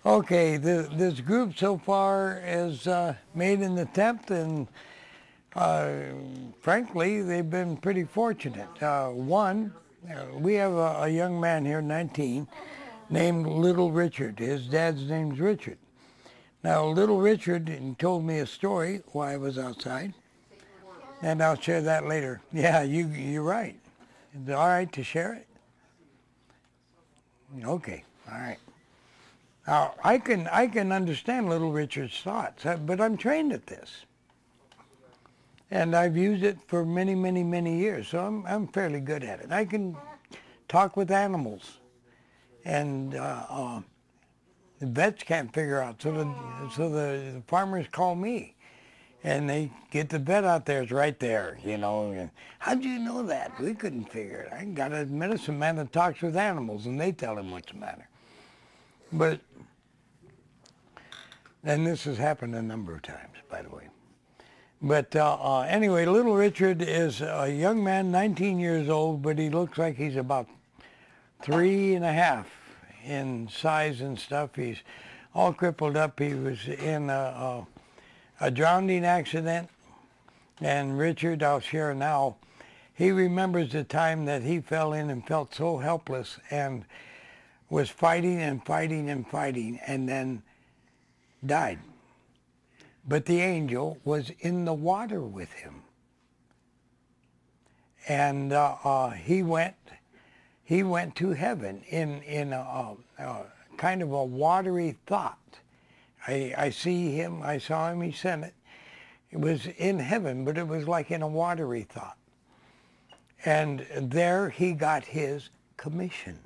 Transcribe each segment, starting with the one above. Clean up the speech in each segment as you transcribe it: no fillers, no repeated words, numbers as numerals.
Okay, this group so far has made an attempt, and uh, frankly, they've been pretty fortunate. We have a young man here, 19, named Little Richard. His dad's name's Richard. Now, Little Richard told me a story while I was outside, and I'll share that later. Yeah, you're right. Is it all right to share it? Okay, all right. Now, I can understand Little Richard's thoughts, but I'm trained at this. And I've used it for many, many, many years, so I'm fairly good at it. I can talk with animals, and the vets can't figure out, so the farmers call me, and they get the vet out there. It's right there, you know. And how'd you know that? We couldn't figure it. I got a medicine man that talks with animals, and they tell him what's the matter. But and this has happened a number of times, by the way. But anyway, Little Richard is a young man, 19 years old, but he looks like he's about 3.5 in size and stuff. He's all crippled up. He was in a drowning accident. And Richard, I'll share now, he remembers the time that he fell in and felt so helpless and was fighting and fighting and fighting, and then died. But the angel was in the water with him. And he went to heaven in a kind of a watery thought. I saw him, he sent it. It was in heaven, but it was like in a watery thought. And there he got his commission.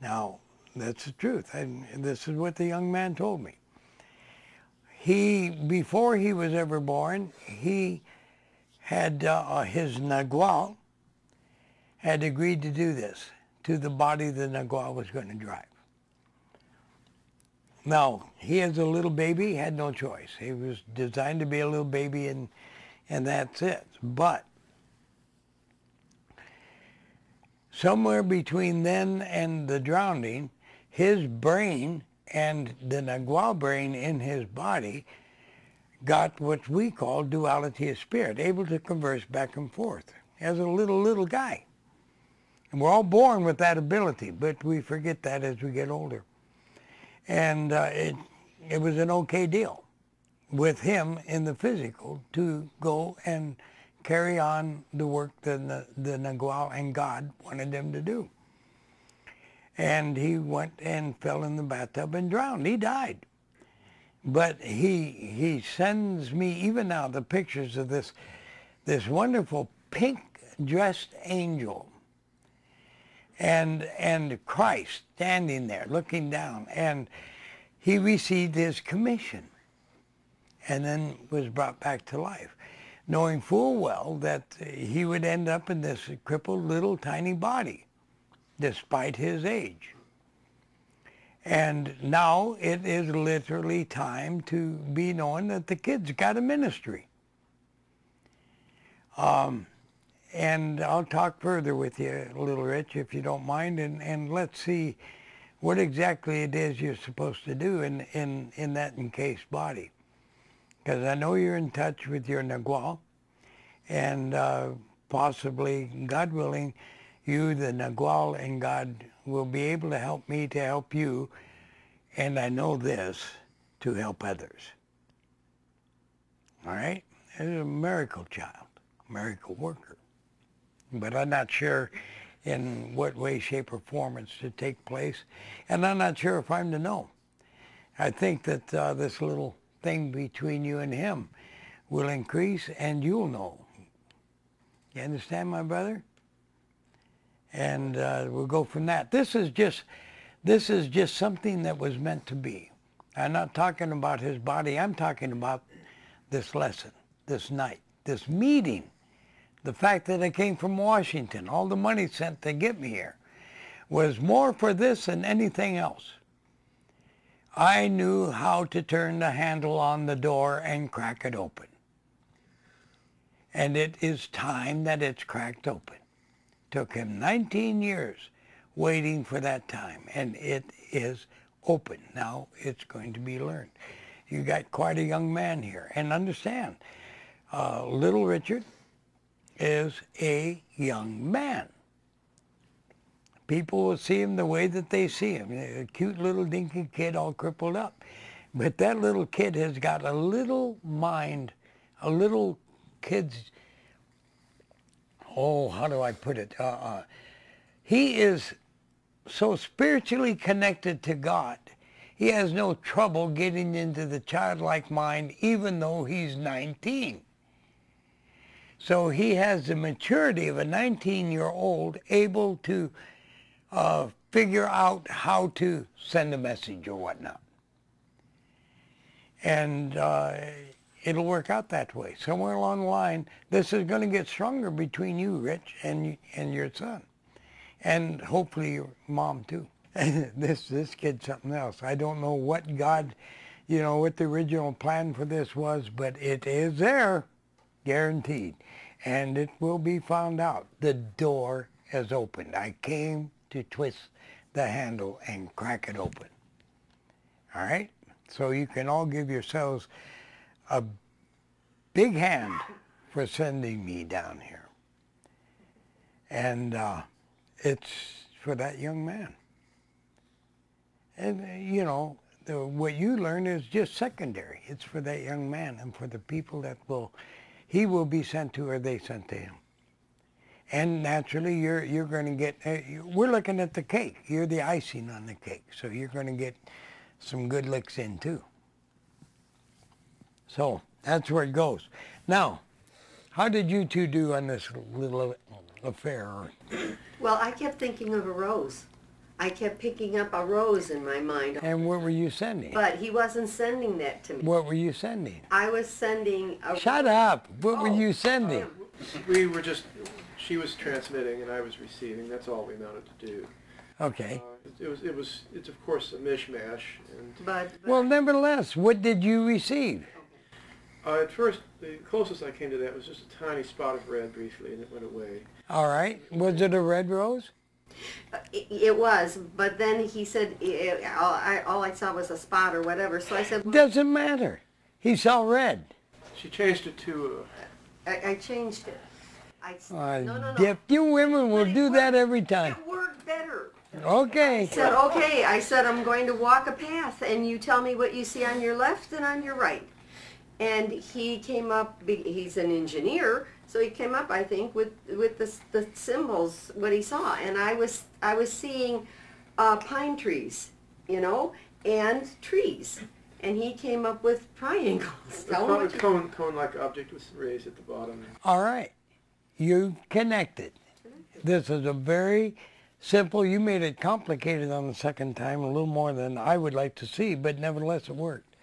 Now, that's the truth, and this is what the young man told me. Before he was ever born, he had, his Nagual had agreed to do this to the body the Nagual was going to drive. Now, he as a little baby had no choice. He was designed to be a little baby, and that's it. But somewhere between then and the drowning, his brain and the Nagual brain in his body got what we call duality of spirit, able to converse back and forth as a little guy. And we're all born with that ability, but we forget that as we get older. And it was an okay deal with him in the physical to go and carry on the work that the Nagual and God wanted them to do. And he went and fell in the bathtub and drowned. He died. But he sends me, even now, the pictures of this wonderful pink-dressed angel and Christ standing there looking down. And he received his commission and then was brought back to life, knowing full well that he would end up in this crippled little tiny body despite his age. And now it is literally time to be knowing that the kid's got a ministry. And I'll talk further with you, Little Rich, if you don't mind, and let's see what exactly it is you're supposed to do in that encased body. Because I know you're in touch with your Nagual, and possibly, God willing, you, the Nagual, and God will be able to help me to help you, and I know this, to help others. All right? It's a miracle child, miracle worker. But I'm not sure in what way, shape, or form it's to take place, and I'm not sure if I'm to know. I think that this little thing between you and him will increase, and you'll know. You understand, my brother? And we'll go from that. This is just something that was meant to be. I'm not talking about his body. I'm talking about this lesson, this night, this meeting. The fact that I came from Washington, all the money sent to get me here, was more for this than anything else. I knew how to turn the handle on the door and crack it open. And it is time that it's cracked open. Took him 19 years waiting for that time, and it is open. Now it's going to be learned. You got quite a young man here, and understand, little Richard is a young man. People will see him the way that they see him, a cute little dinky kid all crippled up. But that little kid has got a little mind, a little kid's, oh, how do I put it? He is so spiritually connected to God, he has no trouble getting into the childlike mind even though he's 19. So he has the maturity of a 19-year-old able to figure out how to send a message or whatnot. And it'll work out that way. Somewhere along the line, this is going to get stronger between you, Rich, and your son. And hopefully your mom, too. This kid's something else. I don't know what God, what the original plan for this was, but it is there, guaranteed. And it will be found out. The door has opened. I came to twist the handle and crack it open. All right? So you can all give yourselves a big hand for sending me down here. And it's for that young man. And, what you learn is just secondary. It's for that young man and for the people that he will be sent to or they sent to him. And naturally, you're going to get, we're looking at the cake. You're the icing on the cake. So you're going to get some good licks in, too. So that's where it goes. Now, how did you two do on this little affair? Well, I kept thinking of a rose. I kept picking up a rose in my mind. And what were you sending? But he wasn't sending that to me. What were you sending? I was sending a... Shut up! What were you sending? We were just, she was transmitting and I was receiving. That's all we amounted to do. Okay. It's of course a mishmash. And But well, nevertheless, what did you receive? at first, the closest I came to that was just a tiny spot of red briefly, and it went away. All right. Was it a red rose? It was, but then he said all I saw was a spot or whatever. So I said, Doesn't matter. He saw red. She changed it to I changed it. No. Dip, you women will do that every time. It worked better. Okay. I said, okay. I said, I'm going to walk a path, and you tell me what you see on your left and on your right. And he came up, he's an engineer, so he came up, I think, with the symbols, what he saw. And I was seeing pine trees, and trees. And he came up with triangles. a cone-like object with rays at the bottom. All right. You connected. This is a very simple, you made it complicated on the second time, a little more than I would like to see, but nevertheless it worked.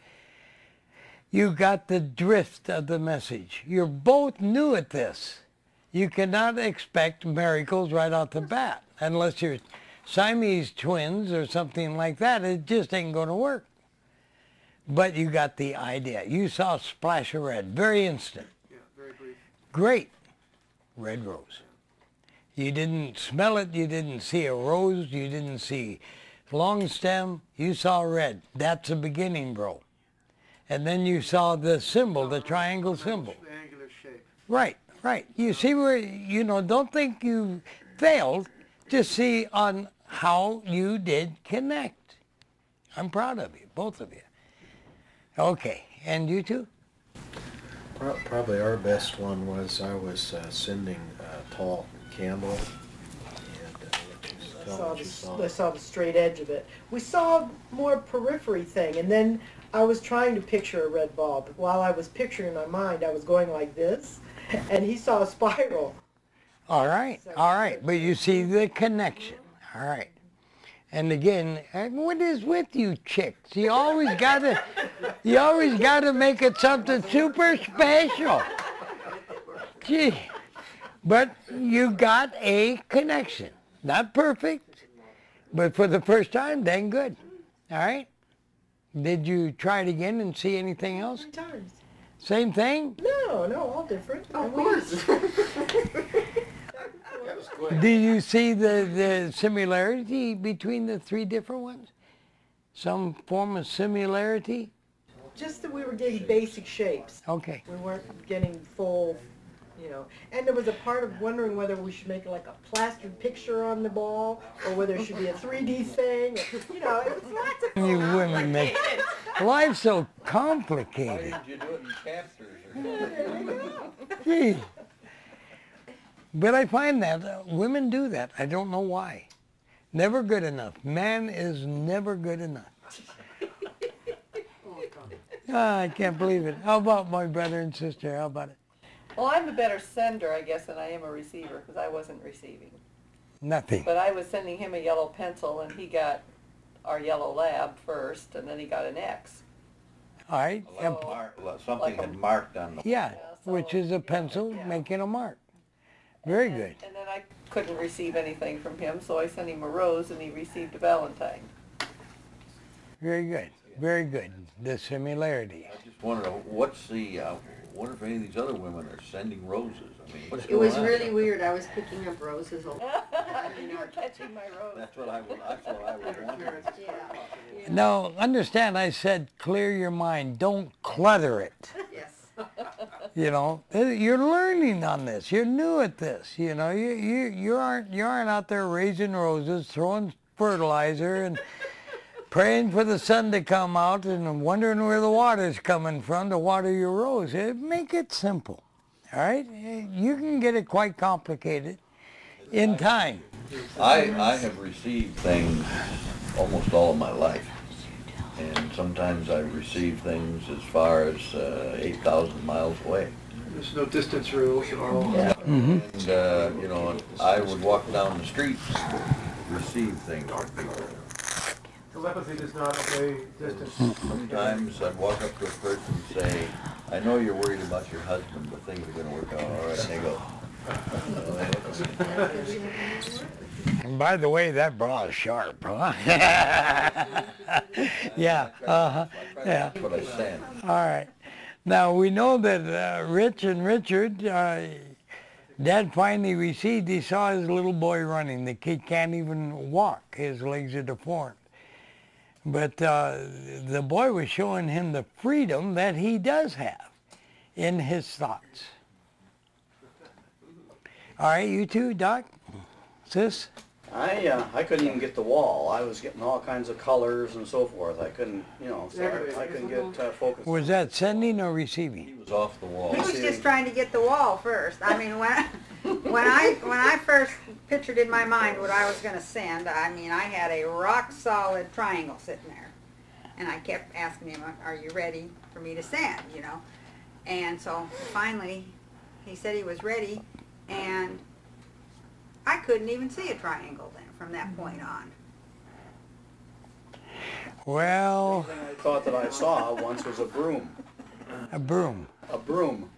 You got the drift of the message. You're both new at this. You cannot expect miracles right off the bat. Unless you're Siamese twins or something like that, it just ain't going to work. But you got the idea. You saw a splash of red, very instant. Yeah, very brief. Great. Red rose. You didn't smell it, you didn't see a rose, you didn't see long stem, you saw red. That's the beginning, bro. And then you saw the symbol, the triangle symbol. The angular shape. Right. You see where, don't think you failed. Just see on how you did connect. I'm proud of you, both of you. Okay, and you two? Probably our best one was I was sending Paul Campbell. I saw the straight edge of it. We saw more periphery thing, and then I was trying to picture a red bulb. While I was picturing in my mind, I was going like this, and he saw a spiral. All right, but you see the connection. All right. And again, what is with you chicks? You always gotta make it something super special. Gee, but you got a connection. Not perfect, but for the first time, dang good. All right? Did you try it again and see anything else? 3 times. Same thing? No, all different. Of course. square. Do you see the similarity between the three different ones? Some form of similarity? Just that we were getting basic shapes. Okay. We weren't getting full, you know. And there was a part of wondering whether we should make like a plastered picture on the ball or whether it should be a 3D thing. You know, it was lots of You women make life so Why complicated. didn't you do it in captures or Gee. But I find that women do that. I don't know why. Never good enough. Man is never good enough. Ah, I can't believe it. How about my brother and sister? How about it? Well, I'm a better sender, I guess, than I am a receiver, because I wasn't receiving. Nothing. But I was sending him a yellow pencil, and he got our yellow lab first, and then he got an X. All right. something? Something had marked on the. Yeah, so, which is a pencil yeah. making a mark. Very And- good. And then I couldn't receive anything from him, so I sent him a rose, and he received a valentine. Very good. Very good. The similarity. I just wonder, what's the, wonder if any of these other women are sending roses? I mean, what's It going was on? really weird. I was picking up roses. You were catching my rose. That's what I would wonder. Yeah. Now, understand I said clear your mind. Don't clutter it. Yes. You know, you're learning on this. You're new at this. You know, you aren't out there raising roses, throwing fertilizer, and praying for the sun to come out and wondering where the water's coming from to water your rose. Make it simple. All right? You can get it quite complicated in time. I have received things almost all of my life. And sometimes I've received things as far as 8,000 miles away. There's no distance rules at all. Mm-hmm. And, you know, I would walk down the streets, receive things from people. Telepathy does not obey distance. Sometimes I'd walk up to a person and say, I know you're worried about your husband, but things are going to work out all right. And they go, And by the way, that bra is sharp, huh? Yeah, uh-huh, yeah. that's what I said. All right. Now, we know that Rich and Richard, Dad finally received, he saw his little boy running. The kid can't even walk. His legs are deformed. But the boy was showing him the freedom that he does have in his thoughts. All right, you two, Doc, sis? I couldn't even get the wall. I was getting all kinds of colors and so forth. I couldn't, you know, so I couldn't get focused. Was that sending or He receiving? was off the wall. He was just trying to get the wall first. I mean, when I first pictured in my mind what I was going to send, I mean, I had a rock solid triangle sitting there, and I kept asking him, "Are you ready for me to send?" You know, and so finally, he said he was ready, and I couldn't even see a triangle then from that point on. Well, The thing I thought that I saw once was a broom. a broom. A broom.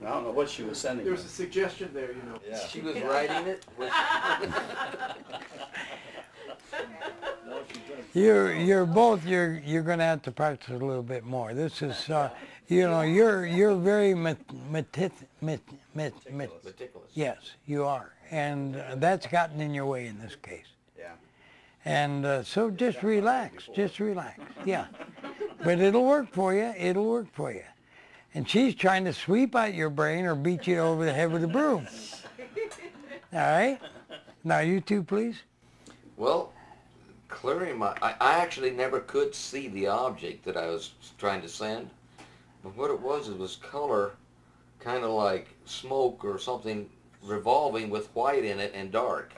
I don't know what she was sending There me. was a suggestion there, you know. Yeah. She was writing it. No, she's gonna- You're both you're going to have to practice a little bit more. This is you know you're very Meticulous. yes, you are, and that's gotten in your way in this case. Yeah. And so just relax, yeah. But it'll work for you. It'll work for you. And she's trying to sweep out your brain or beat you over the head with a broom. All right. Now you two, please. Well, clearing I actually never could see the object that I was trying to send. But what it was color, kind of like smoke or something revolving with white in it and dark.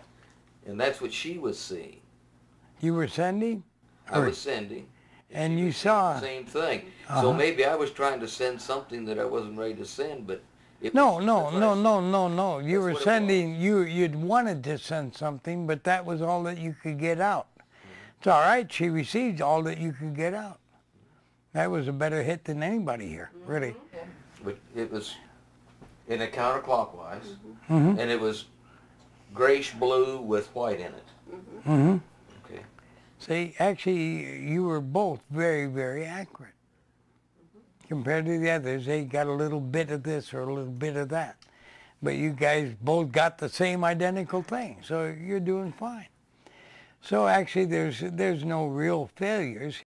And that's what she was seeing. You were sending, I was sending. and she you was saw. seeing the same thing. Uh-huh. So maybe I was trying to send something that I wasn't ready to send, but it No. was, You That's were what it sending. You'd wanted to send something, but that was all that you could get out. It's all right. She received all that you could get out. That was a better hit than anybody here, really. But it was in a counterclockwise, Mm-hmm. and it was grayish blue with white in it. Mm-hmm. Okay. See, actually, you were both very, very accurate. Compared to the others, they got a little bit of this or a little bit of that. but you guys both got the same identical thing, so you're doing fine. So actually there's no real failures.